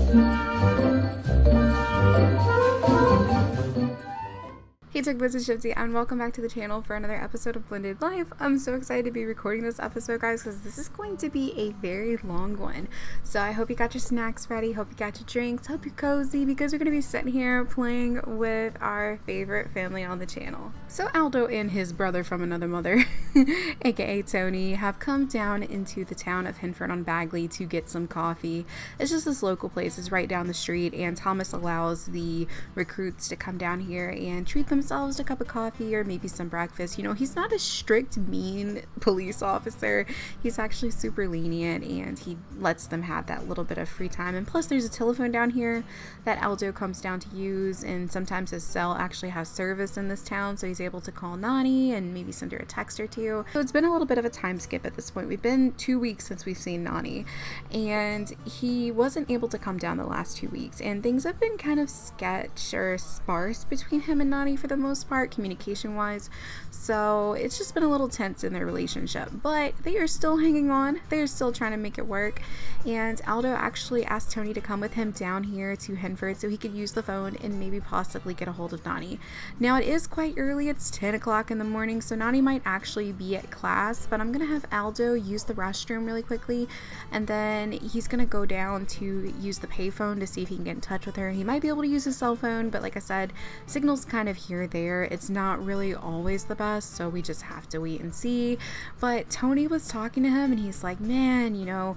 Hey TikTok, this is Shiipty and welcome back to the channel for another episode of Blended Life. I'm so excited to be recording this episode, guys, because this is going to be a very long one. So I hope you got your snacks ready, hope you got your drinks, hope you're cozy, because we're going to be sitting here playing with our favorite family on the channel. So Aldo and his brother from another mother, aka Tony, have come down into the town of Hinford-on-Bagley to get some coffee. It's just this local place, it's right down the street, and Thomas allows the recruits to come down here and treat themselves to a cup of coffee or maybe some breakfast. You know, he's not a strict, mean police officer. He's actually super lenient and he lets them have that little bit of free time. And plus there's a telephone down here that Aldo comes down to use, and sometimes his cell actually has service in this town, so he's able to call Nani and maybe send her a text or two. So it's been a little bit of a time skip at this point. We've been 2 weeks since we've seen Nani, and he wasn't able to come down the last 2 weeks, and things have been kind of sketch or sparse between him and Nani for the most part, communication wise. So it's just been a little tense in their relationship, but they are still hanging on. They're still trying to make it work. And Aldo actually asked Tony to come with him down here to Hinford so he could use the phone and maybe possibly get a hold of Nani. Now it is quite early, it's 10 o'clock in the morning, so Nani might actually be at class, but I'm gonna have Aldo use the restroom really quickly, and then he's gonna go down to use the payphone to see if he can get in touch with her. He might be able to use his cell phone, but like I said, signal's kind of here or there. It's not really always the best, so we just have to wait and see. But Tony was talking to him and he's like, man, you know,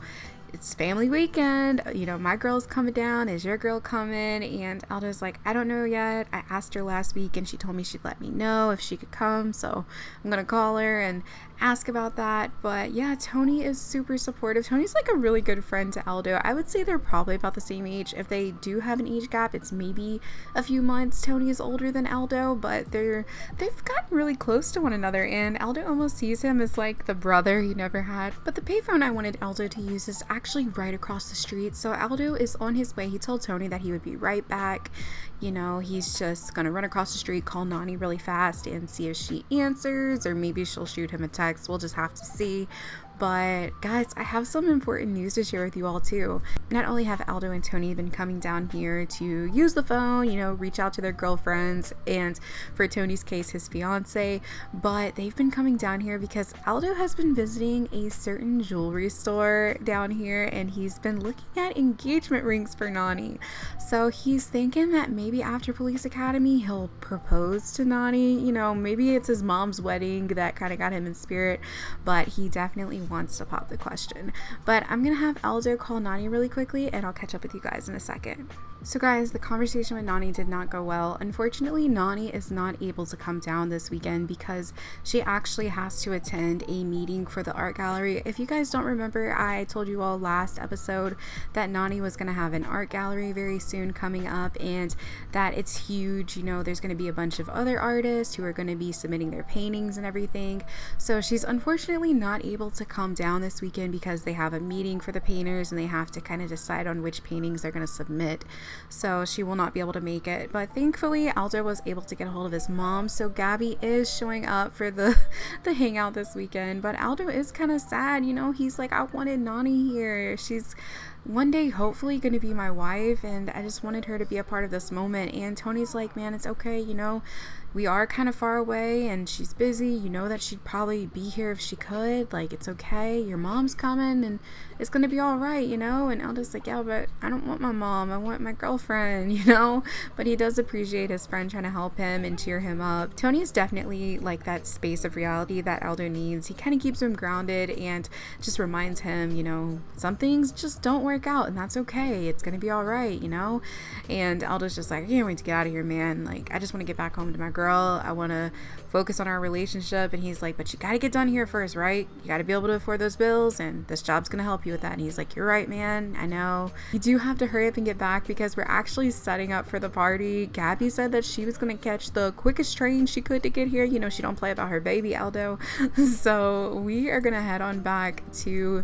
it's family weekend, you know, my girl's coming down, is your girl coming? And Aldo's like, I don't know yet. I asked her last week and she told me she'd let me know if she could come, so I'm gonna call her and ask about that. But yeah, Tony is super supportive. Tony's like a really good friend to Aldo. I would say they're probably about the same age. If they do have an age gap, it's maybe a few months. Tony is older than Aldo, but they've gotten really close to one another, and Aldo almost sees him as like the brother he never had. But the payphone I wanted Aldo to use is actually right across the street, so Aldo is on his way. He told Tony that he would be right back. You know, he's just gonna run across the street, call Nani really fast and see if she answers, or maybe she'll shoot him a text. We'll just have to see. But guys, I have some important news to share with you all too. Not only have Aldo and Tony been coming down here to use the phone, you know, reach out to their girlfriends, and for Tony's case, his fiance, but they've been coming down here because Aldo has been visiting a certain jewelry store down here, and he's been looking at engagement rings for Nani. So he's thinking that maybe after Police Academy, he'll propose to Nani. You know, maybe it's his mom's wedding that kind of got him in spirit, but he definitely wants to pop the question. But I'm gonna have Aldo call Nani really quickly and I'll catch up with you guys in a second. So guys, the conversation with Nani did not go well. Unfortunately, Nani is not able to come down this weekend because she actually has to attend a meeting for the art gallery. If you guys don't remember, I told you all last episode that Nani was gonna have an art gallery very soon coming up, and that it's huge. You know, there's gonna be a bunch of other artists who are gonna be submitting their paintings and everything. So she's unfortunately not able to come down this weekend because they have a meeting for the painters and they have to kind of decide on which paintings they're going to submit. So she will not be able to make it. But thankfully, Aldo was able to get a hold of his mom, so Gabby is showing up for the hangout this weekend. But Aldo is kind of sad, you know. He's like, I wanted Nani here. She's one day hopefully going to be my wife, and I just wanted her to be a part of this moment. And Tony's like, man, it's okay, you know, we are kind of far away and she's busy, you know that she'd probably be here if she could, like, it's okay, your mom's coming and it's gonna be all right, you know. And Aldo's like, yeah, but I don't want my mom, I want my girlfriend, you know. But he does appreciate his friend trying to help him and cheer him up. Tony is definitely like that space of reality that Aldo needs. He kind of keeps him grounded and just reminds him, you know, some things just don't work out and that's okay, it's gonna be all right, you know. And Aldo's just like, I can't wait to get out of here, man, like I just want to get back home to my girl, I want to focus on our relationship. And he's like, but you got to get done here first, right? You got to be able to afford those bills, and this job's gonna help you with that. And he's like, you're right, man, I know. You do have to hurry up and get back because we're actually setting up for the party. Gabby said that she was gonna catch the quickest train she could to get here. You know, she don't play about her baby, Aldo. So we are gonna head on back to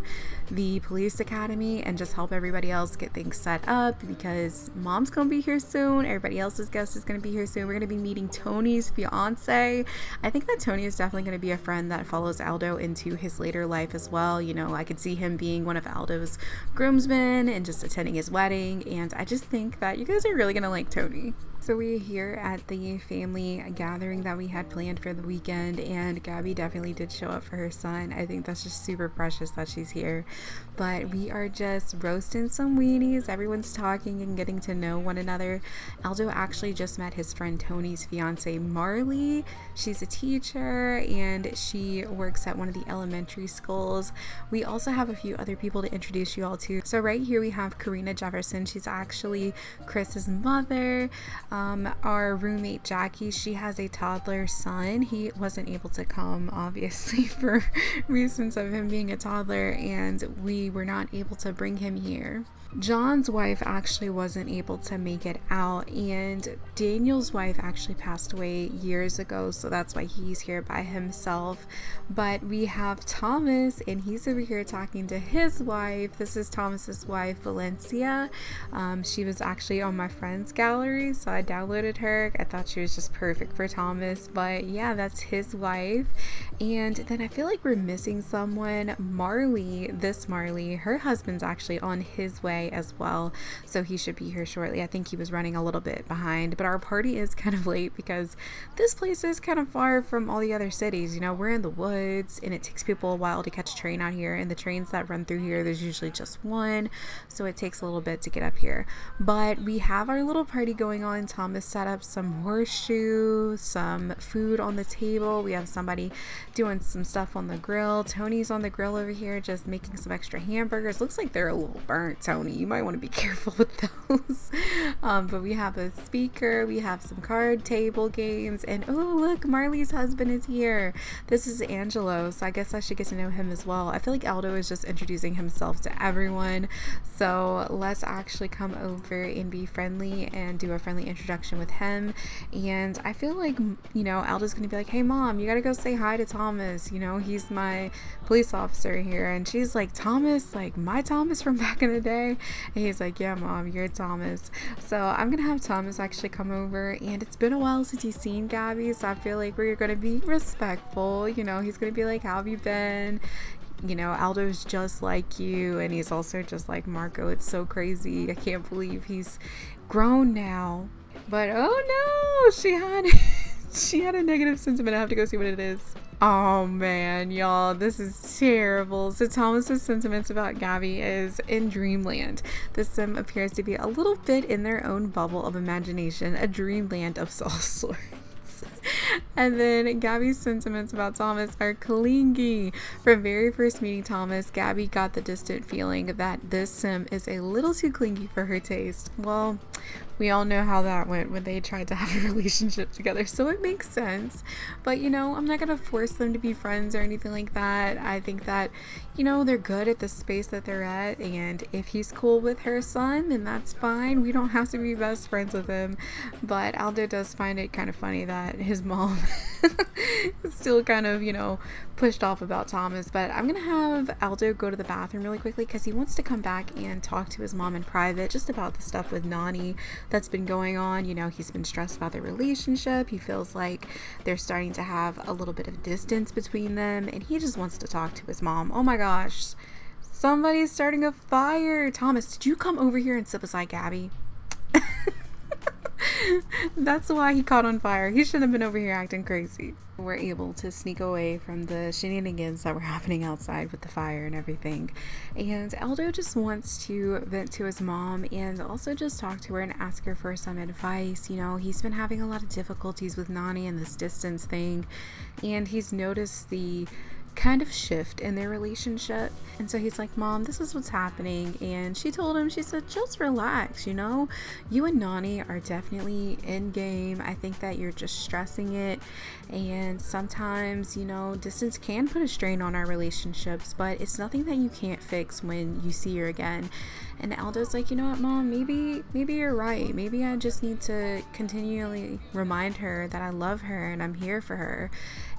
the police academy and just help everybody else get things set up, because mom's gonna be here soon. Everybody else's guest is gonna be here soon. We're gonna be meeting Tony's fiance. I think that Tony is definitely gonna be a friend that follows Aldo into his later life as well. You know, I could see him being one of Aldo's groomsmen and just attending his wedding, and I just think that you guys are really gonna like Tony. So we're here at the family gathering that we had planned for the weekend, and Gabby definitely did show up for her son. I think that's just super precious that she's here. But we are just roasting some weenies. Everyone's talking and getting to know one another. Aldo actually just met his friend Tony's fiance, Marley. She's a teacher and she works at one of the elementary schools. We also have a few other people to introduce you all to. So right here we have Karina Jefferson. She's actually Chris's mother. Our roommate Jackie, she has a toddler son. He wasn't able to come, obviously, for reasons of him being a toddler, and we were not able to bring him here. John's wife actually wasn't able to make it out, and Daniel's wife actually passed away years ago, so that's why he's here by himself. But we have Thomas, and he's over here talking to his wife. This is Thomas's wife, Valencia. She was actually on my friend's gallery, so I downloaded her. I thought she was just perfect for Thomas, but yeah, that's his wife. And then I feel like we're missing someone. Marley, her husband's actually on his way as well, so he should be here shortly. I think he was running a little bit behind, but our party is kind of late because this place is kind of far from all the other cities. You know, we're in the woods and it takes people a while to catch a train out here, and the trains that run through here, there's usually just one, so it takes a little bit to get up here. But we have our little party going on. Thomas set up some horseshoes, some food on the table. We have somebody doing some stuff on the grill. Tony's on the grill over here just making some extra hamburgers. Looks like they're a little burnt, Tony. You might want to be careful with those. But we have a speaker, we have some card table games, and oh look, Marley's husband is here. This is Angelo, so I guess I should get to know him as well. I feel like Aldo is just introducing himself to everyone, so let's actually come over and be friendly and do a friendly introduction with him. And I feel like, you know, Aldo's gonna be like, hey mom, you gotta go say hi to Thomas, you know, he's my police officer here. And she's like, Thomas, like my Thomas from back in the day? And he's like, yeah mom, you're Thomas. So I'm gonna have Thomas actually come over, and it's been a while since he's seen Gabby, so I feel like we're gonna be respectful. You know, he's gonna be like, how have you been? You know, Aldo's just like you, and he's also just like Marco. It's so crazy. I can't believe he's grown now. But oh no, she had a negative sentiment. I have to go see what it is. Oh man, y'all, this is terrible. So Thomas's sentiments about Gabby is in dreamland. The sim appears to be a little bit in their own bubble of imagination, a dreamland of all sorts. And then Gabby's sentiments about Thomas are clingy. From very first meeting Thomas, Gabby got the distant feeling that this sim is a little too clingy for her taste. Well, we all know how that went when they tried to have a relationship together, so it makes sense. But, you know, I'm not gonna force them to be friends or anything like that. I think that, you know, they're good at the space that they're at, and if he's cool with her son, then that's fine. We don't have to be best friends with him. But Aldo does find it kind of funny that his mom is still kind of, you know, pushed off about Thomas. But I'm gonna have Aldo go to the bathroom really quickly because he wants to come back and talk to his mom in private just about the stuff with Nani that's been going on. You know, he's been stressed about their relationship. He feels like they're starting to have a little bit of distance between them, and he just wants to talk to his mom. Oh my gosh, somebody's starting a fire. Thomas, did you come over here and sit beside Gabby? That's why he caught on fire. He shouldn't have been over here acting crazy. We're able to sneak away from the shenanigans that were happening outside with the fire and everything. And Aldo just wants to vent to his mom and also just talk to her and ask her for some advice. You know, he's been having a lot of difficulties with Nani and this distance thing, and he's noticed the kind of shift in their relationship. And so he's like, Mom, this is what's happening. And she told him, she said, just relax, you know, you and Nani are definitely in game. I think that you're just stressing it, and sometimes, you know, distance can put a strain on our relationships, but it's nothing that you can't fix when you see her again. And Aldo's like, you know what, Mom, maybe you're right. Maybe I just need to continually remind her that I love her and I'm here for her.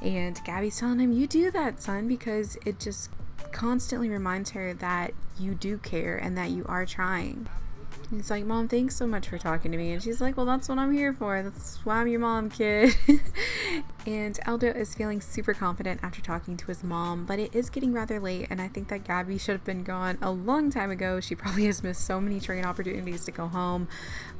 And Gabby's telling him, you do that, son, because it just constantly reminds her that you do care and that you are trying. He's like, Mom, thanks so much for talking to me. And she's like, well, that's what I'm here for. That's why I'm your mom, kid. And Aldo is feeling super confident after talking to his mom, but it is getting rather late, and I think that Gabby should have been gone a long time ago. She probably has missed so many train opportunities to go home,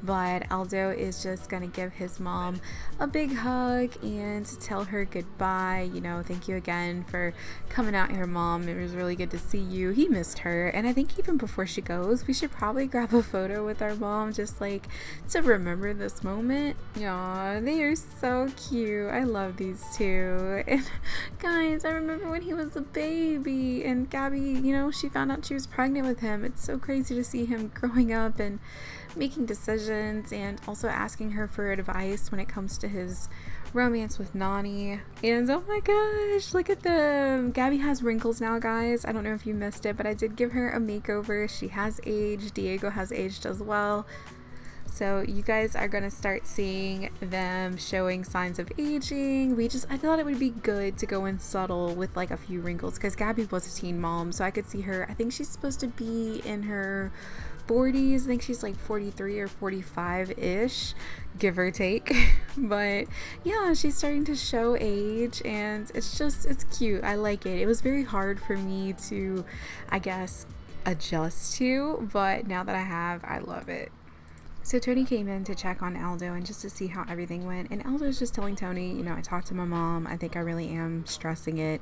but Aldo is just gonna give his mom a big hug and tell her goodbye. You know, thank you again for coming out here, Mom. It was really good to see you. He missed her, and I think even before she goes, we should probably grab a photo with our mom, just like to remember this moment. Aw, they are so cute. I love these two. And guys, I remember when he was a baby and Gabby, you know, she found out she was pregnant with him. It's so crazy to see him growing up and making decisions, and also asking her for advice when it comes to his romance with Nani. And oh my gosh, look at them. Gabby has wrinkles now, guys. I don't know if you missed it, but I did give her a makeover. She has aged. Diego has aged as well. So you guys are going to start seeing them showing signs of aging. I thought it would be good to go in subtle with like a few wrinkles, because Gabby was a teen mom, so I could see her. I think she's supposed to be in her 40s. I think she's like 43 or 45-ish, give or take. But yeah, she's starting to show age, and it's cute. I like it. It was very hard for me to, I guess, adjust to, but now that I love it. So Tony came in to check on Aldo and just to see how everything went. And Aldo's just telling Tony, you know, I talked to my mom. I think I really am stressing it.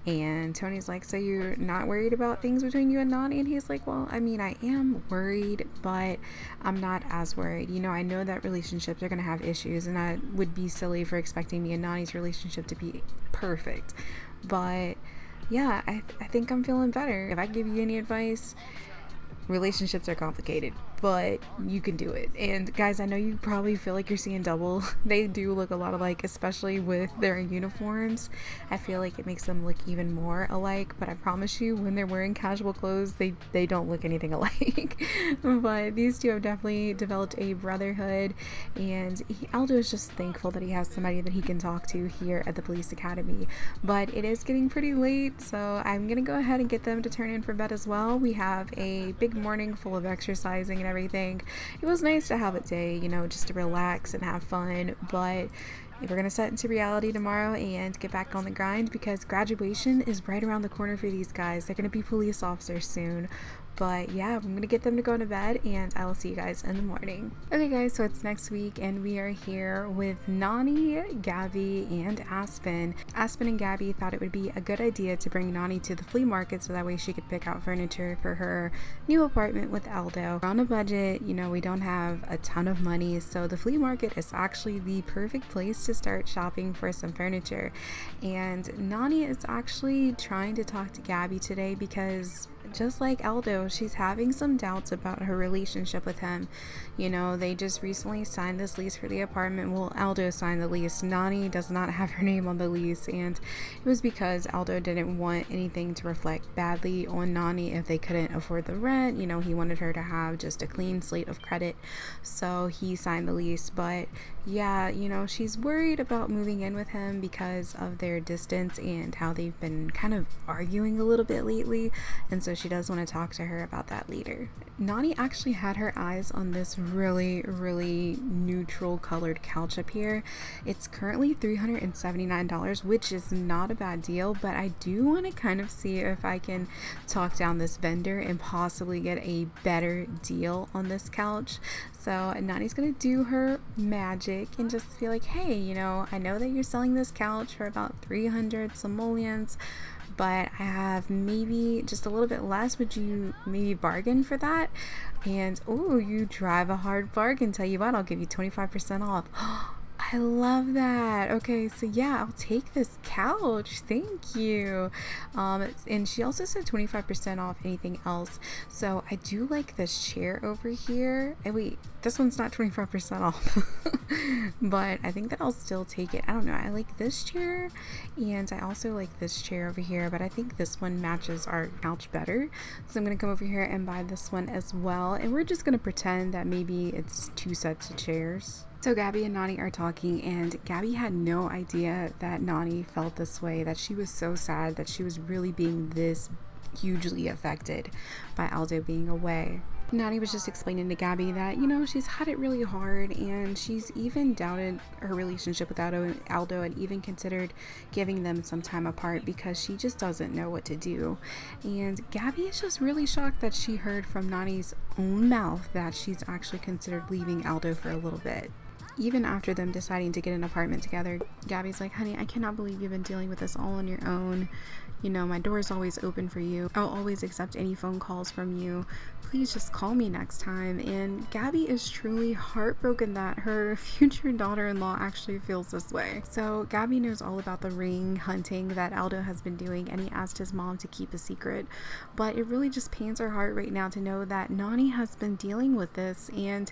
And Tony's like, so you're not worried about things between you and Nani? And he's like, well, I mean, I am worried, but I'm not as worried. You know, I know that relationships are going to have issues, and I would be silly for expecting me and Nani's relationship to be perfect. But yeah, I think I'm feeling better. If I give you any advice, relationships are complicated, but you can do it. And guys, I know you probably feel like you're seeing double. They do look a lot alike, especially with their uniforms. I feel like it makes them look even more alike, but I promise you, when they're wearing casual clothes, they don't look anything alike. But these two have definitely developed a brotherhood, and Aldo is just thankful that he has somebody that he can talk to here at the police academy. But it is getting pretty late, so I'm gonna go ahead and get them to turn in for bed as well. We have a big morning full of exercising and everything. It was nice to have a day, you know, just to relax and have fun, but we're going to set into reality tomorrow and get back on the grind, because graduation is right around the corner for these guys. They're going to be police officers soon. But yeah, I'm going to get them to go to bed, and I will see you guys in the morning. Okay guys, so it's next week, and we are here with Nani, Gabby, and Aspen. Aspen and Gabby thought it would be a good idea to bring Nani to the flea market so that way she could pick out furniture for her new apartment with Aldo. We're on a budget, you know, we don't have a ton of money, so the flea market is actually the perfect place to start shopping for some furniture. And Nani is actually trying to talk to Gabby today because, just like Aldo, she's having some doubts about her relationship with him. You know, they just recently signed this lease for the apartment. Well, Aldo signed the lease. Nani does not have her name on the lease, and it was because Aldo didn't want anything to reflect badly on Nani if they couldn't afford the rent. You know, he wanted her to have just a clean slate of credit, so he signed the lease. But yeah, you know, she's worried about moving in with him because of their distance and how they've been kind of arguing a little bit lately, and so she does want to talk to her about that later. Nani actually had her eyes on this really neutral colored couch up here. It's currently $379, which is not a bad deal, but I do want to kind of see if I can talk down this vendor and possibly get a better deal on this couch. So Nani's gonna do her magic and just be like, hey, you know, I know that you're selling this couch for about 300 simoleons, but I have maybe just a little bit less. Would you maybe bargain for that? And oh, you drive a hard bargain. Tell you what, I'll give you 25% off. I love that. Okay, so yeah, I'll take this couch. Thank you. And she also said 25% off anything else. So I do like this chair over here. And wait, this one's not 25% off. But I think that I'll still take it. I don't know. I like this chair, and I also like this chair over here, but I think this one matches our couch better. So I'm going to come over here and buy this one as well. And we're just going to pretend that maybe it's 2 sets of chairs. So Gabby and Nani are talking, and Gabby had no idea that Nani felt this way, that she was so sad, that she was really being this hugely affected by Aldo being away. Nani was just explaining to Gabby that, she's had it really hard, and she's even doubted her relationship with Aldo and even considered giving them some time apart because she just doesn't know what to do. And Gabby is just really shocked that she heard from Nani's own mouth that she's actually considered leaving Aldo for a little bit. Even after them deciding to get an apartment together, Gabby's like, honey, I cannot believe you've been dealing with this all on your own. My door's always open for you. I'll always accept any phone calls from you. Please just call me next time. And Gabby is truly heartbroken that her future daughter-in-law actually feels this way. So Gabby knows all about the ring hunting that Aldo has been doing, and he asked his mom to keep a secret. But it really just pains her heart right now to know that Nani has been dealing with this, and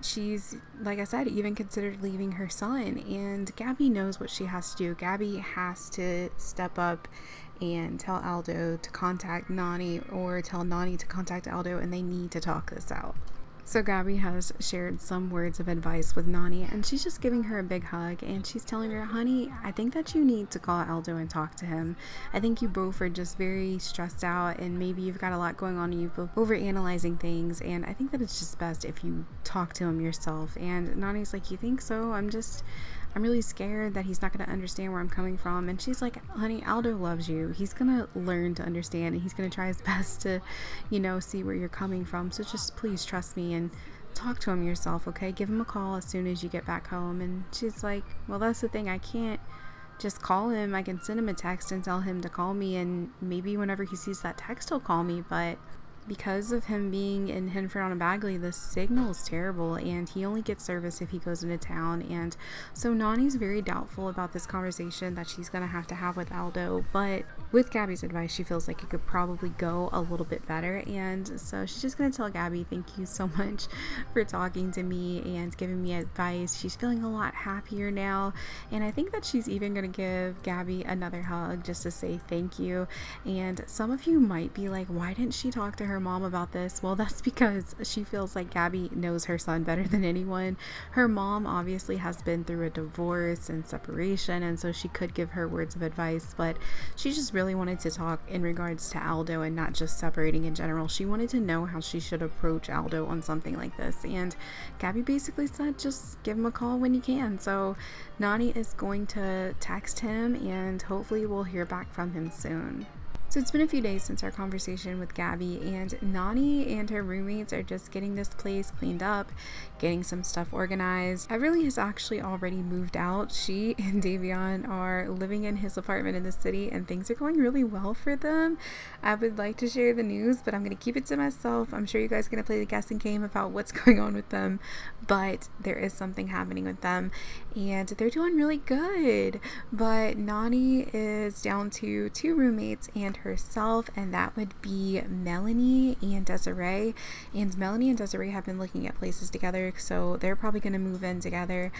she's, like I said, even considered leaving her son. And Gabby knows what she has to do. Gabby has to step up and tell Aldo to contact Nani, or tell Nani to contact Aldo, and they need to talk this out. So Gabby has shared some words of advice with Nani, and she's just giving her a big hug, and she's telling her, honey, I think that you need to call Aldo and talk to him. I think you both are just very stressed out, and maybe you've got a lot going on and you've both overanalyzing things, and I think that it's just best if you talk to him yourself. And Nani's like, you think so? I'm really scared that he's not going to understand where I'm coming from. And she's like, honey, Aldo loves you. He's going to learn to understand, and he's going to try his best to, see where you're coming from. So just please trust me and talk to him yourself, okay? Give him a call as soon as you get back home. And she's like, well, that's the thing. I can't just call him. I can send him a text and tell him to call me, and maybe whenever he sees that text, he'll call me. But because of him being in Henford on a Bagley, the signal is terrible, and he only gets service if he goes into town. And so Nani's very doubtful about this conversation that she's going to have with Aldo, but with Gabby's advice, she feels like it could probably go a little bit better. And so she's just going to tell Gabby, thank you so much for talking to me and giving me advice. She's feeling a lot happier now, and I think that she's even going to give Gabby another hug just to say thank you. And some of you might be like, why didn't she talk to her mom about this? Well, that's because she feels like Gabby knows her son better than anyone. Her mom obviously has been through a divorce and separation, and so she could give her words of advice, but she just really wanted to talk in regards to Aldo and not just separating in general. She wanted to know how she should approach Aldo on something like this, and Gabby basically said just give him a call when you can. So Nani is going to text him, and hopefully we'll hear back from him soon. So it's been a few days since our conversation with Gabby, and Nani and her roommates are just getting this place cleaned up, getting some stuff organized. Everly has actually already moved out. She and Davion are living in his apartment in the city, and things are going really well for them. I would like to share the news, but I'm going to keep it to myself. I'm sure you guys are going to play the guessing game about what's going on with them, but there is something happening with them, and they're doing really good. But Nani is down to 2 roommates and herself, and that would be Melanie and Desiree. And Melanie and Desiree have been looking at places together, so they're probably going to move in together.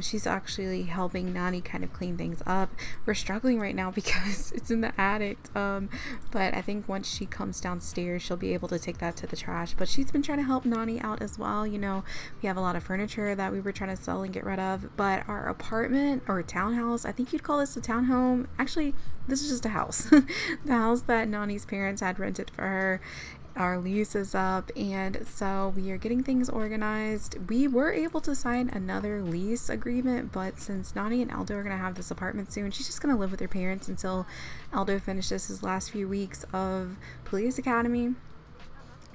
She's actually helping Nani kind of clean things up. We're struggling right now because it's in the attic, but I think once she comes downstairs, she'll be able to take that to the trash. But she's been trying to help Nani out as well. We have a lot of furniture that we were trying to sell and get rid of, but our apartment or townhouse, I think you'd call this a townhome. Actually, this is just a house. The house that Nani's parents had rented for her, our lease is up, and so we are getting things organized. We were able to sign another lease agreement, but since Nani and Aldo are going to have this apartment soon, she's just going to live with her parents until Aldo finishes his last few weeks of police academy.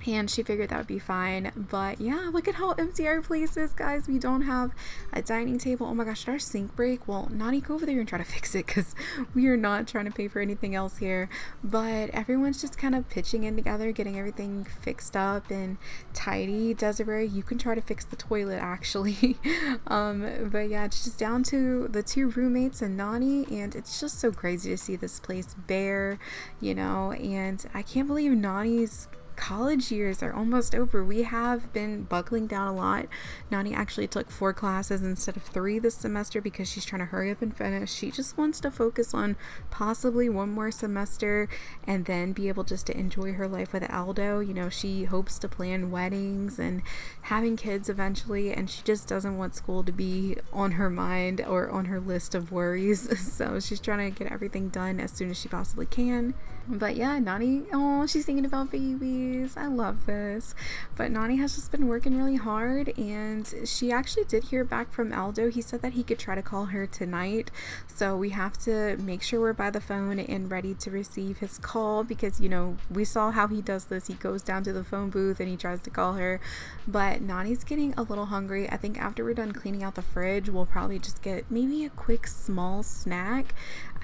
And she figured that would be fine. But yeah, look at how empty our place is, guys. We don't have a dining table. Oh my gosh, did our sink break? Well, Nani, go over there and try to fix it, because we are not trying to pay for anything else here. But everyone's just kind of pitching in together, getting everything fixed up and tidy. Desiree, you can try to fix the toilet, actually. But yeah, it's just down to the 2 roommates and Nani, and it's just so crazy to see this place bare, and I can't believe Nani's college years are almost over. We have been buckling down a lot. Nani actually took 4 classes instead of 3 this semester because she's trying to hurry up and finish. She just wants to focus on possibly one more semester and then be able just to enjoy her life with Aldo. You know, she hopes to plan weddings and having kids eventually, and she just doesn't want school to be on her mind or on her list of worries. So she's trying to get everything done as soon as she possibly can. But yeah, Nani, oh, she's thinking about babies. I love this. But Nani has just been working really hard, and she actually did hear back from Aldo. He said that he could try to call her tonight. So we have to make sure we're by the phone and ready to receive his call, because, you know, we saw how he does this. He goes down to the phone booth and he tries to call her. But Nani's getting a little hungry. I think after we're done cleaning out the fridge, we'll probably just get maybe a quick small snack.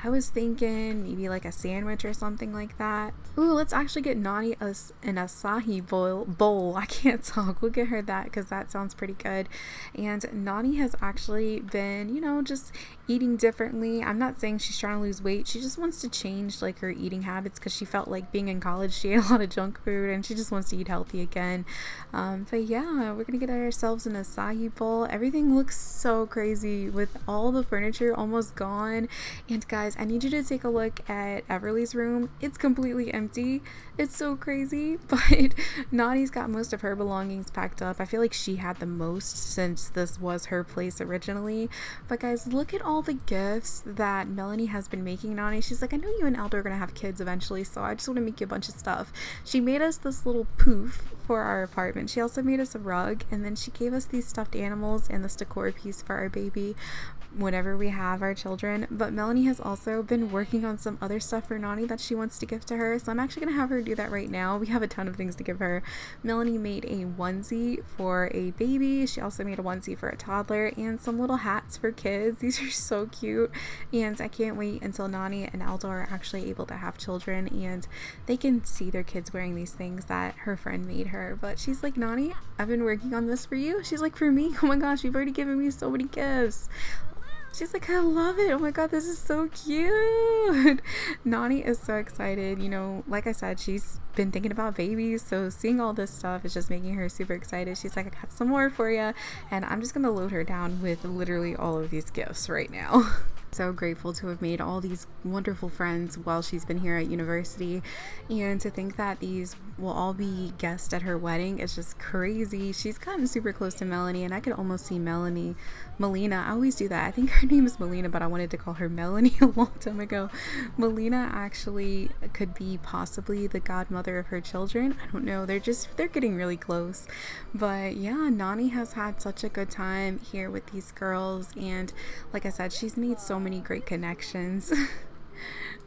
I was thinking maybe like a sandwich or something like that. Ooh, let's actually get Nani an acai bowl. I can't talk. We'll get her that because that sounds pretty good. And Nani has actually been, you know, just eating differently. I'm not saying she's trying to lose weight. She just wants to change like her eating habits because she felt like being in college she ate a lot of junk food and she just wants to eat healthy again. But yeah, we're gonna get ourselves an acai bowl. Everything looks so crazy with all the furniture almost gone. And guys, I need you to take a look at Everly's room. It's completely empty. It's so crazy. But Nani's got most of her belongings packed up. I feel like she had the most since this was her place originally. But guys, look at all the gifts that Melanie has been making Nani. She's like, I know you and Aldo are gonna have kids eventually, so I just want to make you a bunch of stuff. She made us this little poof for our apartment. She also made us a rug, and then she gave us these stuffed animals and this decor piece for our baby whenever we have our children. But Melanie has also been working on some other stuff for Nani that she wants to give to her, so I'm actually gonna have her do that right now. We have a ton of things to give her. Melanie made a onesie for a baby. She also made a onesie for a toddler and some little hats for kids. These are so cute, and I can't wait until Nani and Aldo are actually able to have children and they can see their kids wearing these things that her friend made her. But she's like, Nani, I've been working on this for you. She's like, for me? Oh my gosh, you've already given me so many gifts. She's like, I love it. Oh my god, this is so cute. Nani is so excited. You know, like I said, she's been thinking about babies, so seeing all this stuff is just making her super excited. She's like, I got some more for you, and I'm just gonna load her down with literally all of these gifts right now. So grateful to have made all these wonderful friends while she's been here at university, and to think that these will all be guests at her wedding is just crazy. She's gotten super close to Melanie, and I could almost see Melina. I always do that. I think her name is Melina, but I wanted to call her Melanie a long time ago. Melina actually could be possibly the godmother of her children. I don't know. They're getting really close. But yeah, Nani has had such a good time here with these girls, and like I said, she's made so many great connections.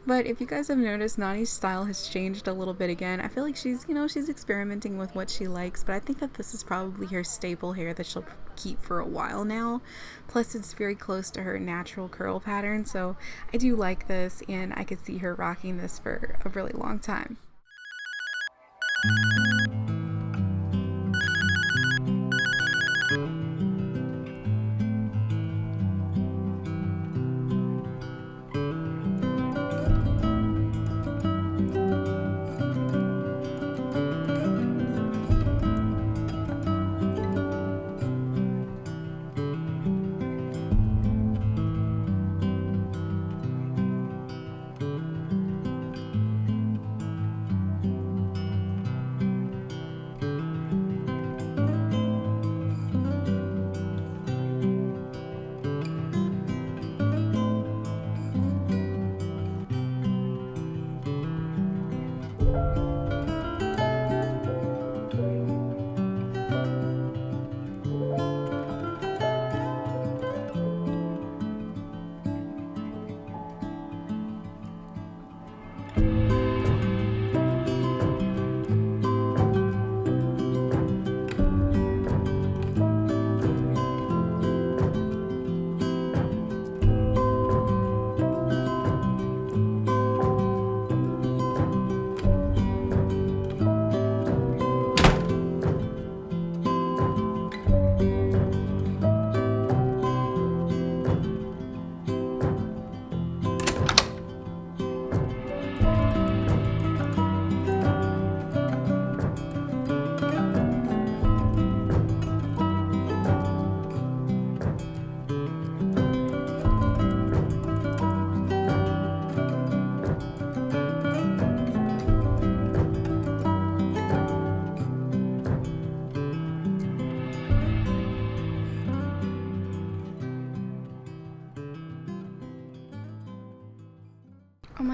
But if you guys have noticed, Nani's style has changed a little bit again. I feel like she's experimenting with what she likes, but I think that this is probably her staple hair that she'll keep for a while now. Plus, it's very close to her natural curl pattern, so I do like this, and I could see her rocking this for a really long time.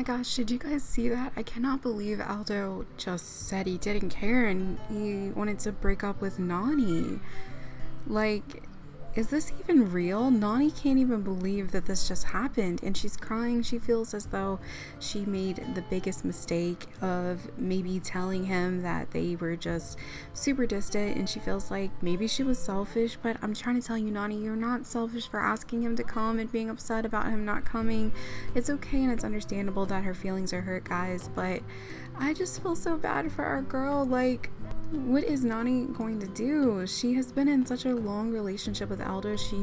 gosh, did you guys see that? I cannot believe Aldo just said he didn't care and he wanted to break up with Nani. Like, is this even real? Nani can't even believe that this just happened, and she's crying. She feels as though she made the biggest mistake of maybe telling him that they were just super distant, and she feels like maybe she was selfish. But I'm trying to tell you, Nani, you're not selfish for asking him to come and being upset about him not coming. It's okay and it's understandable that her feelings are hurt, guys, but I just feel so bad for our girl. Like, what is Nani going to do? She has been in such a long relationship with Aldo. She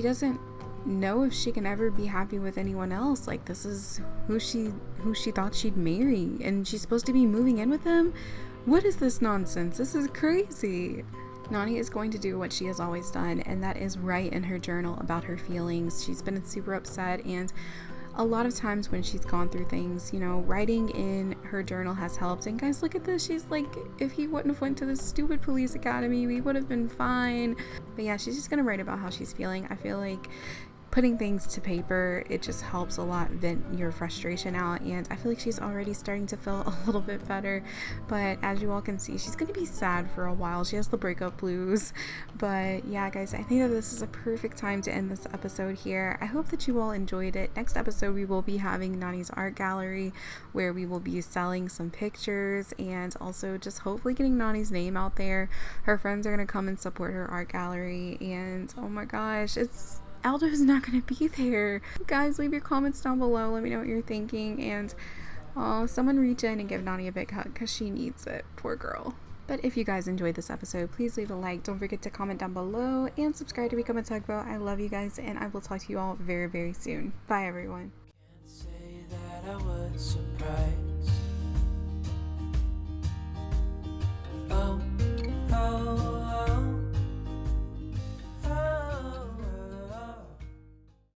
doesn't know if she can ever be happy with anyone else. Like, this is who she thought she'd marry, and she's supposed to be moving in with him. What is this nonsense? This is crazy. Nani is going to do what she has always done, and that is write in her journal about her feelings. She's been super upset, and a lot of times when she's gone through things, you know, writing in her journal has helped. And guys, look at this. She's like, if he wouldn't have went to this stupid police academy, we would have been fine. But yeah, she's just gonna write about how she's feeling. I feel like putting things to paper, it just helps a lot vent your frustration out, and I feel like she's already starting to feel a little bit better. But as you all can see, she's gonna be sad for a while. She has the breakup blues. But yeah, guys, I think that this is a perfect time to end this episode here. I hope that you all enjoyed it. Next episode, we will be having Nani's art gallery, where we will be selling some pictures and also just hopefully getting Nani's name out there. Her friends are gonna come and support her art gallery, and oh my gosh, Aldo's not going to be there. Guys, leave your comments down below. Let me know what you're thinking. And someone reach in and give Nani a big hug because she needs it. Poor girl. But if you guys enjoyed this episode, please leave a like. Don't forget to comment down below and subscribe to become a tugboat. I love you guys, and I will talk to you all very, very soon. Bye, everyone. Can't say that I was surprised.